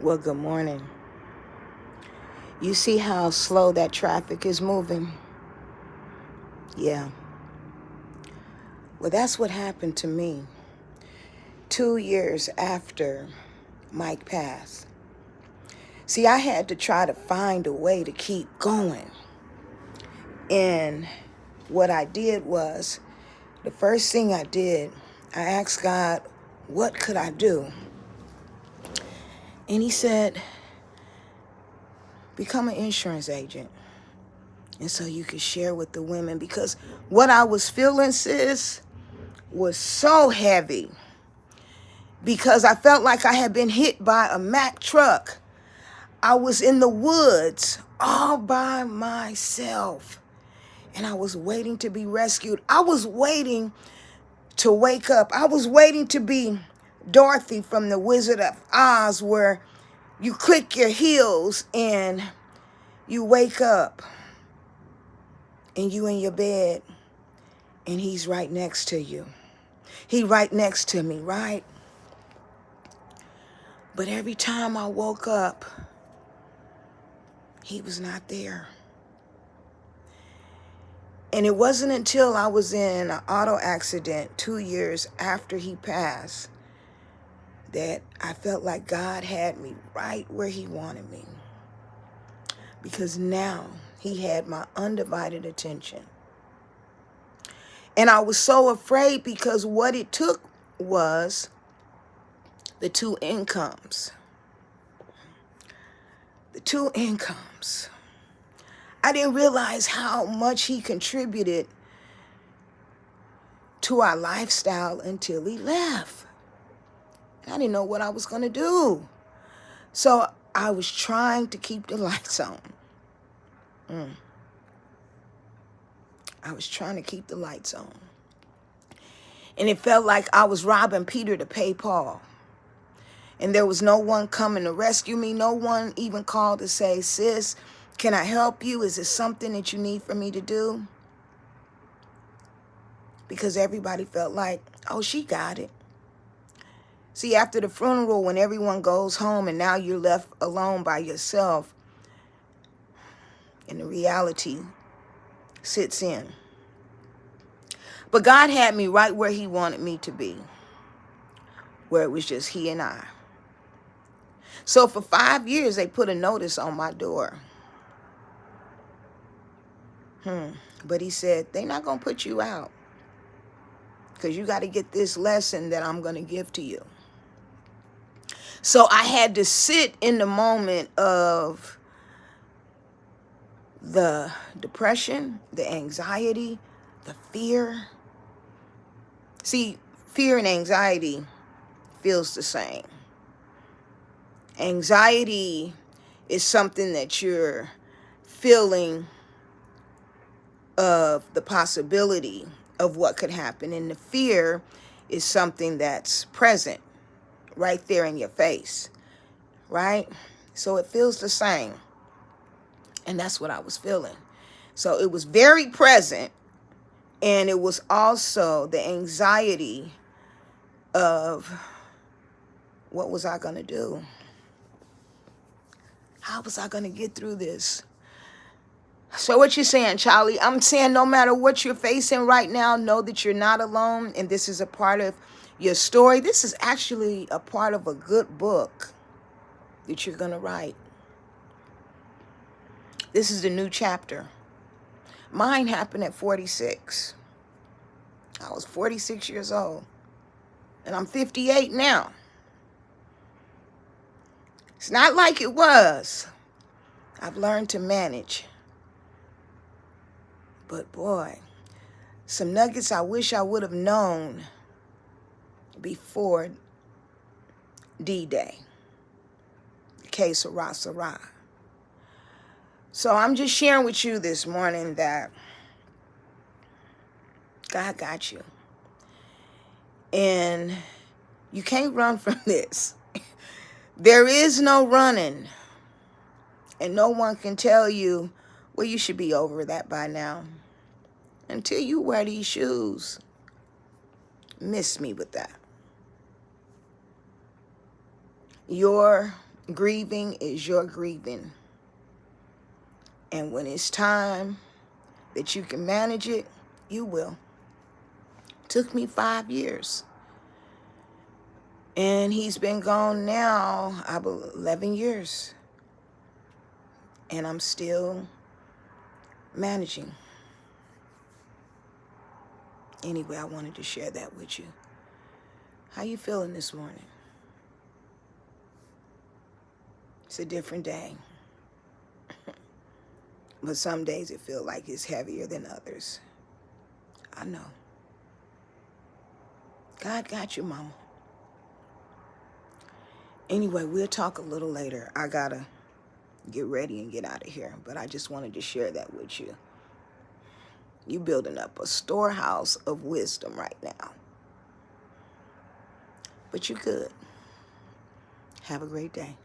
Well, good morning. You see how slow that traffic is moving? Yeah. Well, that's what happened to me 2 years after Mike passed. See, I had to try to find a way to keep going. And what I did was, the first thing I did, I asked God, what could I do? And he said, become an insurance agent. And so you could share with the women, because what I was feeling, sis, was so heavy, because I felt like I had been hit by a Mack truck. I was in the woods all by myself, and I was waiting to be rescued. I was waiting to wake up. I was waiting to be Dorothy from the Wizard of Oz, where you click your heels and you wake up and you in your bed and he's right next to you. He right next to me, right? But every time I woke up, he was not there. And it wasn't until I was in an auto accident 2 years after he passed that I felt like God had me right where he wanted me. Because now he had my undivided attention. And I was so afraid, because what it took was the two incomes. The two incomes. I didn't realize how much he contributed to our lifestyle until he left. I didn't know what I was going to do. So I was trying to keep the lights on. I was trying to keep the lights on. And it felt like I was robbing Peter to pay Paul. And there was no one coming to rescue me. No one even called to say, sis, can I help you? Is it something that you need for me to do? Because everybody felt like, oh, she got it. See, after the funeral, when everyone goes home and now you're left alone by yourself, and the reality sits in. But God had me right where he wanted me to be, where it was just he and I. So for 5 years, they put a notice on my door. But he said, they're not going to put you out, because you got to get this lesson that I'm going to give to you. So I had to sit in the moment of the depression, the anxiety, the fear. See, fear and anxiety feels the same. Anxiety is something that you're feeling of the possibility of what could happen. And the fear is something that's present right there in your face, right? So it feels the same. And that's what I was feeling. So it was very present. And it was also the anxiety of, what was I going to do? How was I going to get through this? So what you saying, Charlie? I'm saying no matter what you're facing right now, know that you're not alone. And this is a part of your story. This is actually a part of a good book that you're going to write. This is the new chapter. Mine happened at 46. I was 46 years old. And I'm 58 now. It's not like it was. I've learned to manage. But boy, some nuggets I wish I would have known before D-Day. Que sera, sera. So I'm just sharing with you this morning that God got you. And you can't run from this. There is no running. And no one can tell you, well, you should be over that by now. Until you wear these shoes. Miss me with that. Your Grieving is your grieving. And when it's time that you can manage it, you will. Took me 5 years. And he's been gone now, I believe, 11 years. And I'm still managing. Anyway, I wanted to share that with you. How you feeling this morning? It's a different day. But some days it feels like it's heavier than others. I know. God got you, mama. Anyway, we'll talk a little later. I gotta get ready and get out of here. But I just wanted to share that with you. You building up a storehouse of wisdom right now. But you're good. Have a great day.